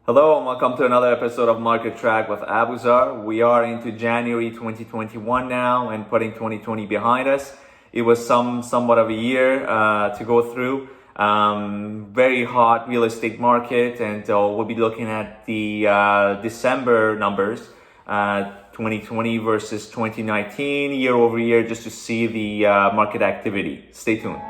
Hello and welcome to another episode of Market Track with Abuzar. We are into January 2021 now and putting 2020 behind us. It was somewhat of a year to go through. Very hot real estate market, and we'll be looking at the December numbers, 2020 versus 2019 year over year, just to see the market activity. Stay tuned.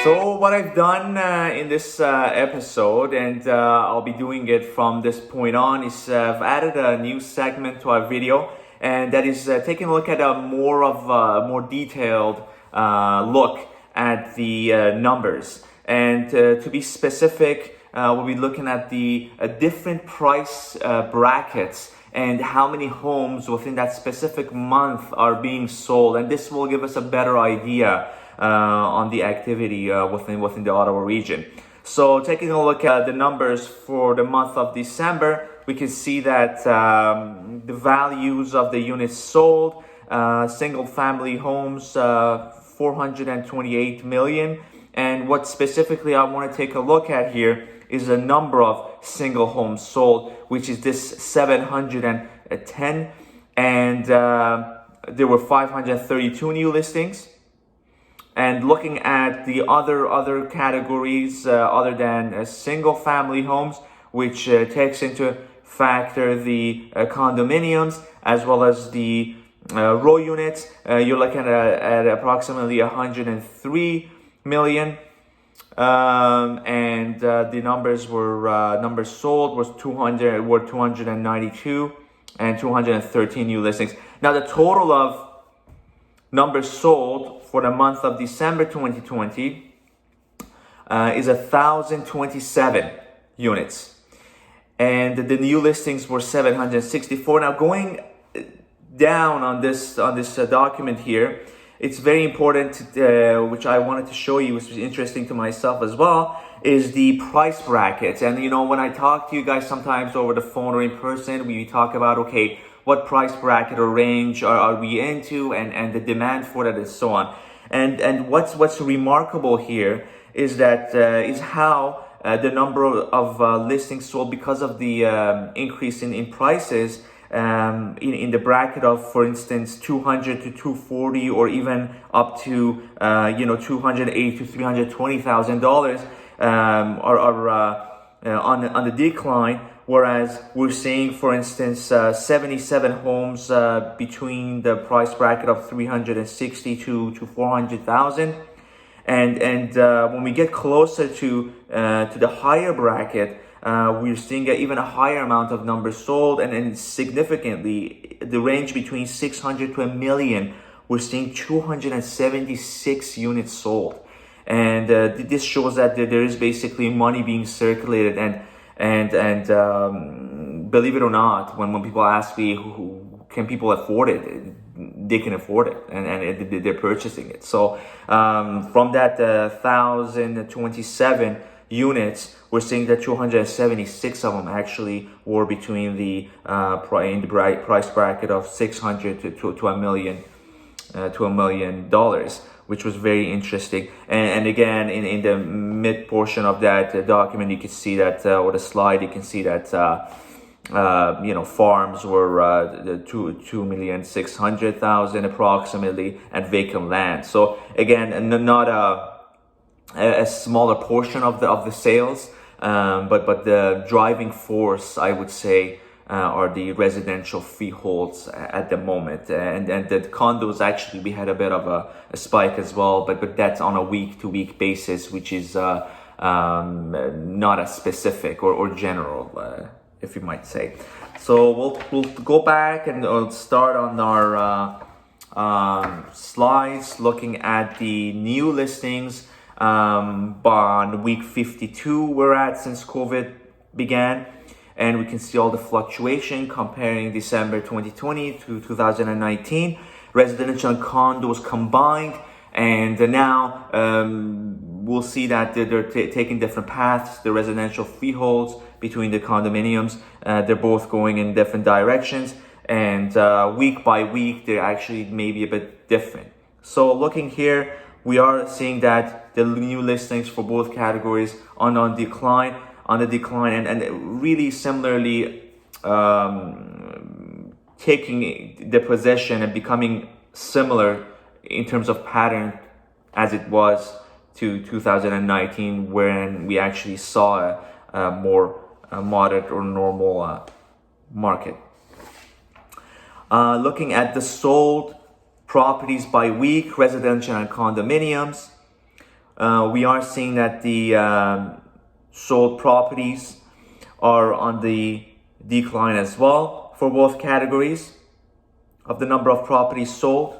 So what I've done in this episode, and I'll be doing it from this point on, is I've added a new segment to our video, and that is taking a look at a more detailed look at the numbers. And to be specific, we'll be looking at the different price brackets and how many homes within that specific month are being sold, and this will give us a better idea on the activity within the Ottawa region. So taking a look at the numbers for the month of December, we can see that the values of the units sold, single family homes, 428 million. And what specifically I want to take a look at here is the number of single homes sold, which is this 710. And there were 532 new listings. And looking at the other categories other than single family homes, which takes into factor the condominiums as well as the row units, you're looking at approximately 103 million. And the numbers sold was 292 and 213 new listings. Now the total of numbers sold for the month of December 2020 is 1,027 units, and the new listings were 764. Now going down on this document here, it's very important, which I wanted to show you, which was interesting to myself as well, is the price brackets. And you know, when I talk to you guys sometimes over the phone or in person, we talk about, okay, what price bracket or range are we into, and the demand for that, and so on. And what's remarkable here is that is how the number of listings sold, because of the increase in prices in the bracket of, for instance, 200 to 240, or even up to $280,000 to $320,000 are on the decline. Whereas we're seeing, for instance, 77 homes between the price bracket of 360 to 400,000, and when we get closer to the higher bracket, we're seeing even a higher amount of numbers sold, and significantly the range between 600 to a million. We're seeing 276 units sold, and this shows that there is basically money being circulated. And believe it or not, when people ask me, can people afford it? They can afford it, and they're purchasing it. So from that 1,027 units, we're seeing that 276 of them actually were between the price bracket of 600 to $1 million, to $1 million. Which was very interesting. And again, in the mid portion of that document, you can see that, or the slide, you can see that, farms were 2,600,000 approximately, and vacant land. So again, not a smaller portion of the sales, but the driving force, I would say, are the residential freeholds at the moment, and the condos, actually we had a bit of a spike as well, but that's on a week-to-week basis, which is not as specific or general, if you might say. So we'll go back and start on our slides, looking at the new listings on week 52 we're at since COVID began. And we can see all the fluctuation comparing December 2020 to 2019. Residential and condos combined, and now we'll see that they're taking different paths. The residential freeholds between the condominiums, they're both going in different directions, and week by week they're actually maybe a bit different. So looking here, we are seeing that the new listings for both categories are on the decline, and really similarly taking the possession and becoming similar in terms of pattern as it was to 2019, when we actually saw a more moderate or normal market. Looking at the sold properties by week, residential and condominiums, we are seeing that the sold properties are on the decline as well for both categories of the number of properties sold,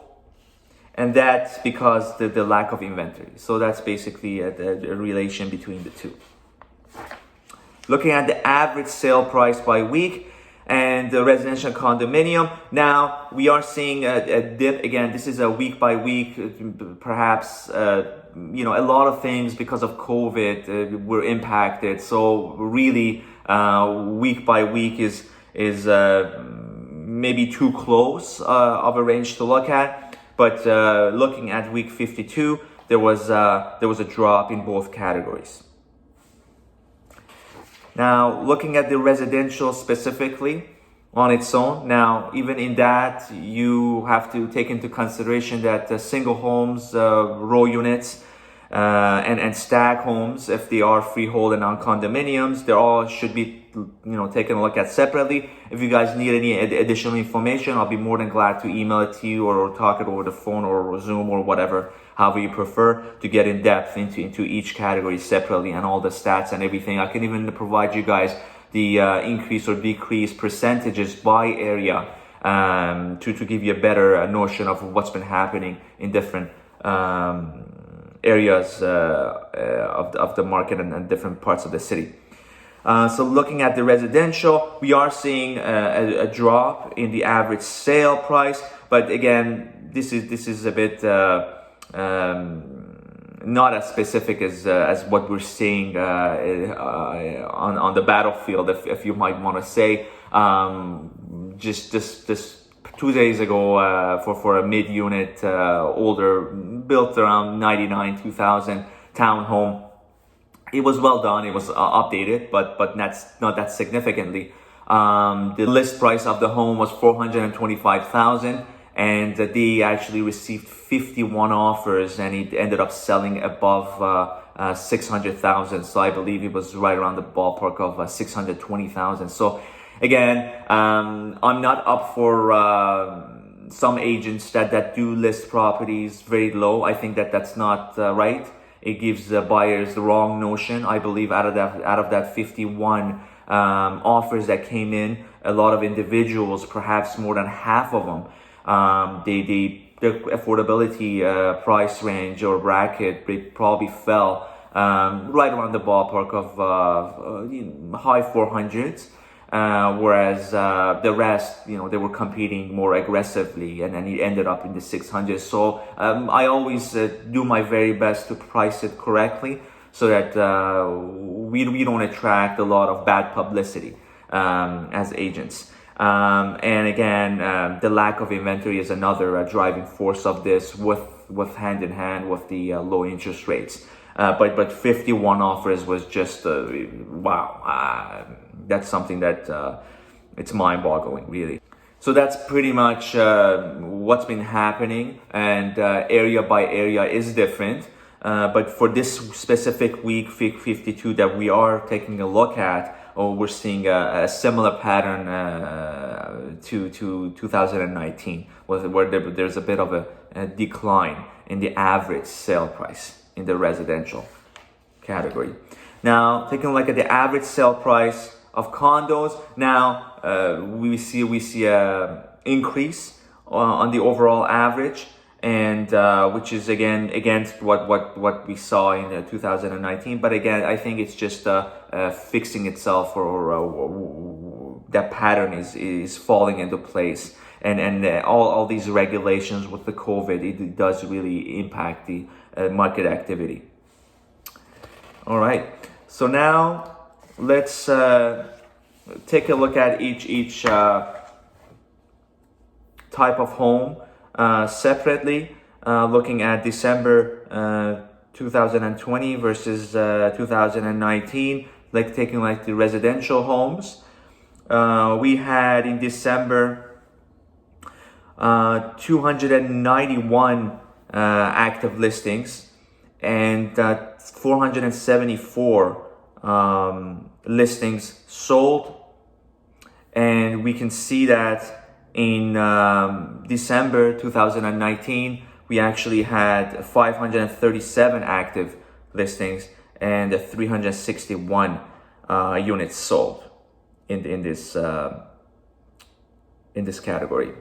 and that's because the lack of inventory. So that's basically a relation between the two. Looking at the average sale price by week and the residential condominium, now we are seeing a dip again. This is a week by week, perhaps a lot of things because of COVID were impacted. So really week by week is maybe too close of a range to look at. But looking at week 52, there was a drop in both categories. Now, looking at the residential specifically on its own, now even in that, you have to take into consideration that single homes, row units, and stack homes, if they are freehold and on condominiums, they all should be taken a look at separately. If you guys need any additional information, I'll be more than glad to email it to you or talk it over the phone or Zoom or whatever, however you prefer, to get in depth into each category separately and all the stats and everything. I can even provide you guys the increase or decrease percentages by area to give you a better notion of what's been happening in different areas of the market and different parts of the city. So looking at the residential, we are seeing a drop in the average sale price, but again, this is a bit not as specific as what we're seeing on the battlefield, if you might want to say. Just this 2 days ago, for a mid-unit, older, built around 99, 2000 townhome. It was well done. It was updated, but not that significantly. The list price of the home was $425,000, and they actually received 51 offers, and it ended up selling above $600,000. So I believe it was right around the ballpark of $620,000. So again, I'm not up for some agents that do list properties very low. I think that's not right. It gives the buyers the wrong notion. I believe out of that 51 offers that came in, a lot of individuals, perhaps more than half of them, their affordability price range or bracket, they probably fell right around the ballpark of high 400s. Whereas the rest, they were competing more aggressively, and then it ended up in the 600s. So I always do my very best to price it correctly, so that we don't attract a lot of bad publicity as agents. And again, the lack of inventory is another driving force of this, with hand in hand with the low interest rates. But 51 offers was just wow. That's something that it's mind-boggling, really. So that's pretty much what's been happening, and area by area is different. But for this specific week 52 that we are taking a look at, we're seeing a similar pattern to 2019, where there's a bit of a decline in the average sale price in the residential category. Now, taking a look at the average sale price of condos, now we see a increase on the overall average, and which is again against what we saw in 2019. But again, I think it's just fixing itself, or that pattern is falling into place, and all these regulations with the COVID, it does really impact the market activity. All right. So now let's take a look at each type of home separately, looking at December 2020 versus 2019, like taking like the residential homes. We had in December 291 active listings and 474 listings sold. And we can see that in December 2019, we actually had 537 active listings and 361 units sold in this category.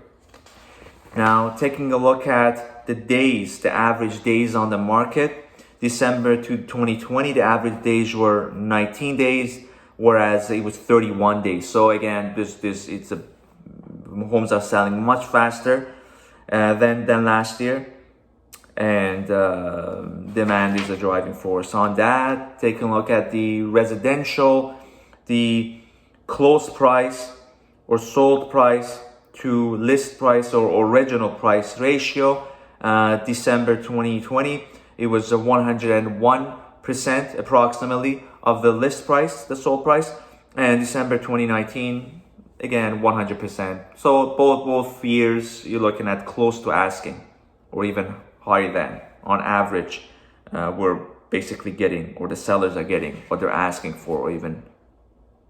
Now, taking a look at the average days on the market, December to 2020, the average days were 19 days, whereas it was 31 days. So again, homes are selling much faster than last year, and demand is a driving force on that. Taking a look at the residential, the close price or sold price to list price or original price ratio, December 2020, it was 101% approximately of the list price, the sold price, and December 2019, again 100%. So both years you're looking at close to asking, or even higher than on average. We're basically getting, or the sellers are getting what they're asking for, or even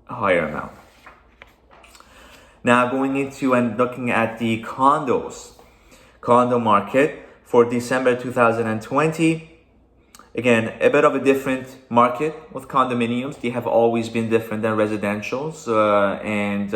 a higher amount. Now going into and looking at the condo market for December 2020. Again, a bit of a different market with condominiums. They have always been different than residentials, and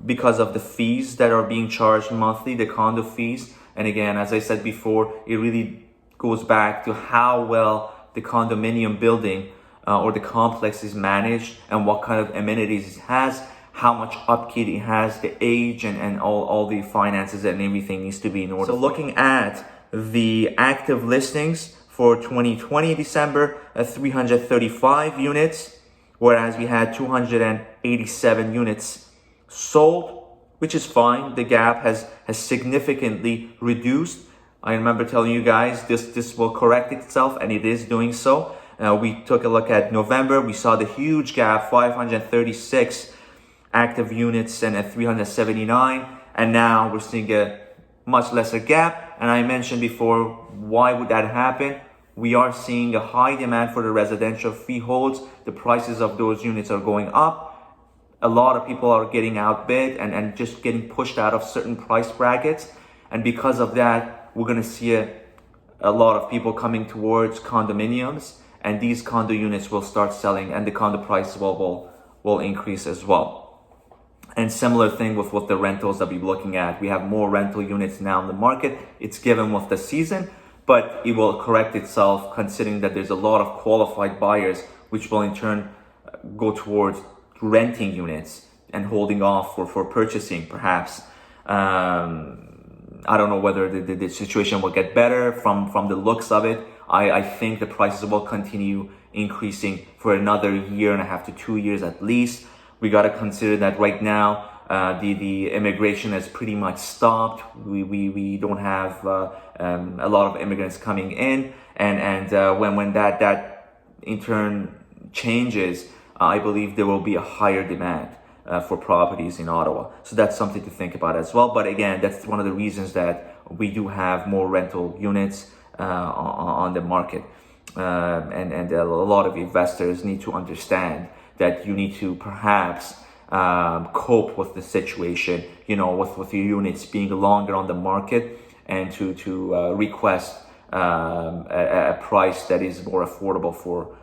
because of the fees that are being charged monthly, the condo fees. And again, as I said before, it really goes back to how well the condominium building or the complex is managed and what kind of amenities it has, how much upkeep it has, the age, and all the finances and everything needs to be in order. So looking at the active listings for 2020 December, 335 units, whereas we had 287 units sold, which is fine. The gap has significantly reduced. I remember telling you guys this will correct itself, and it is doing so. We took a look at November. We saw the huge gap, 536 active units and 379, and now we're seeing a much lesser gap. And I mentioned before, why would that happen? We are seeing a high demand for the residential freeholds. The prices of those units are going up. A lot of people are getting outbid and just getting pushed out of certain price brackets. And because of that, we're going to see a lot of people coming towards condominiums, and these condo units will start selling, and the condo price will increase as well. And similar thing with the rentals that we're looking at. We have more rental units now in the market. It's given with the season, but it will correct itself considering that there's a lot of qualified buyers, which will in turn go towards renting units and holding off for purchasing perhaps. I don't know whether the situation will get better from the looks of it. I think the prices will continue increasing for another 1.5 to 2 years at least. We got to consider that right now the immigration has pretty much stopped. We don't have a lot of immigrants coming in, and when that in turn changes, I believe there will be a higher demand for properties in Ottawa. So that's something to think about as well. But again, that's one of the reasons that we do have more rental units on the market, and a lot of investors need to understand that you need to perhaps cope with the situation, with your units being longer on the market, and to request a price that is more affordable for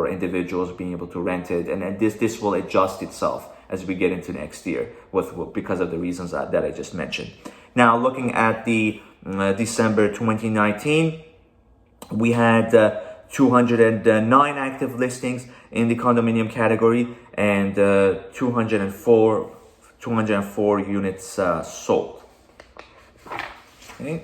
individuals being able to rent it. And this will adjust itself as we get into next year because of the reasons that I just mentioned. Now, looking at the December 2019, we had 209 active listings in the condominium category, and 204 units sold. Okay.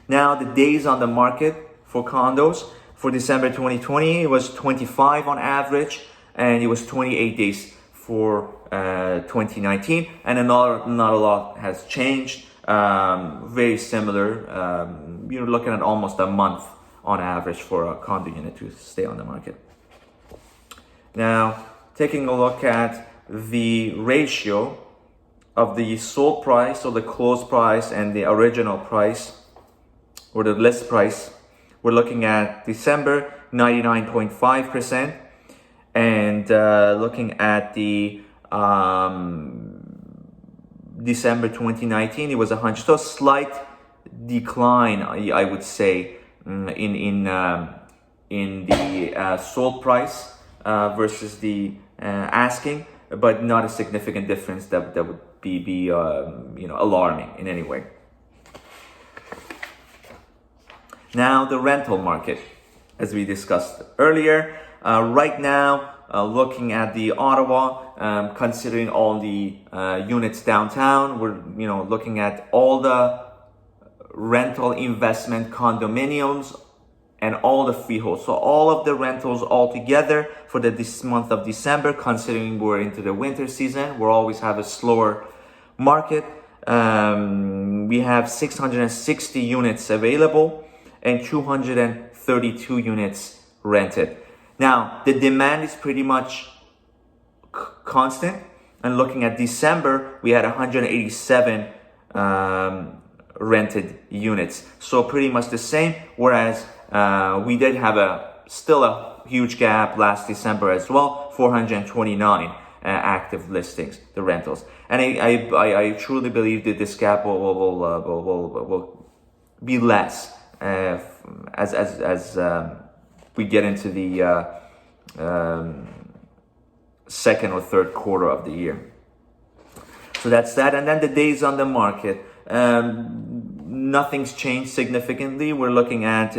Now the days on the market for condos For December 2020, it was 25 on average, and it was 28 days for 2019, and not a lot has changed. Very similar. You're looking at almost a month on average for a condo unit to stay on the market. Now, taking a look at the ratio of the sold price, or the closed price, and the original price, or the list price, we're looking at December 99.5%, and looking at the December 2019, it was 100. So a slight decline, I would say, in the sold price versus the asking, but not a significant difference that would be alarming in any way. Now, the rental market, as we discussed earlier, right now, looking at the Ottawa, considering all the units downtown, we're looking at all the rental investment condominiums and all the freeholds. So all of the rentals all together for this month of December, considering we're into the winter season, we'll always have a slower market. We have 660 units available and 232 units rented. Now, the demand is pretty much constant. And looking at December, we had 187 rented units. So pretty much the same, whereas we did have still a huge gap last December as well, 429 active listings, the rentals. And I truly believe that this gap will be less as we get into the second or third quarter of the year. So that's that. And then the days on the market, nothing's changed significantly. We're looking at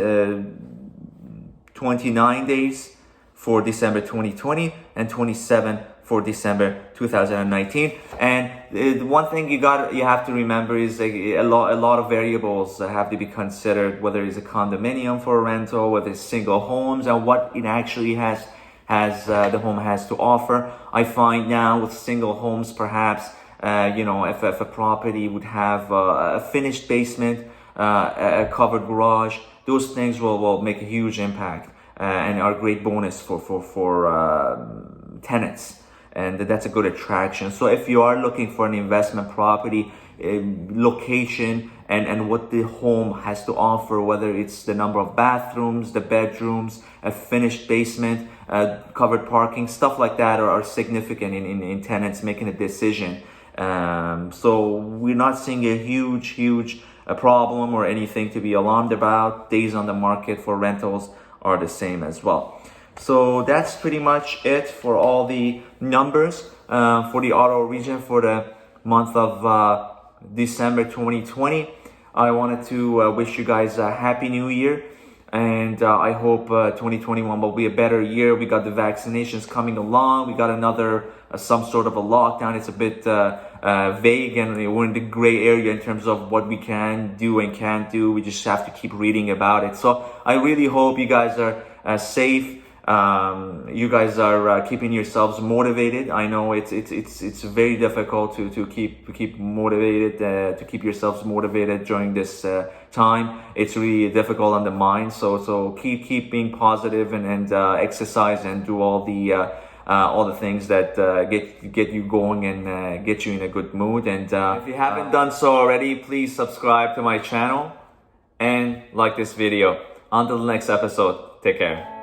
29 days for December 2020 and 27 for December 2019. And the one thing you have to remember is a lot of variables have to be considered, whether it's a condominium for a rental, whether it's single homes, and what it actually has the home has to offer. I find now with single homes, perhaps if a property would have a finished basement, a covered garage, those things will make a huge impact and are a great bonus for tenants. And that's a good attraction. So if you are looking for an investment property, location and what the home has to offer, whether it's the number of bathrooms, the bedrooms, a finished basement, covered parking, stuff like that are significant in tenants making a decision. So we're not seeing a huge problem or anything to be alarmed about. Days on the market for rentals are the same as well. So that's pretty much it for all the numbers for the Ottawa region for the month of December 2020. I wanted to wish you guys a happy new year, and I hope 2021 will be a better year. We got the vaccinations coming along. We got another some sort of a lockdown. It's a bit vague, and we're in the gray area in terms of what we can do and can't do. We just have to keep reading about it. So I really hope you guys are safe. You guys are keeping yourselves motivated. I know it's very difficult to keep motivated, to keep yourselves motivated during this time. It's really difficult on the mind. So keep being positive and exercise and do all the things that get you going and get you in a good mood. And if you haven't done so already, please subscribe to my channel and like this video. Until the next episode, take care.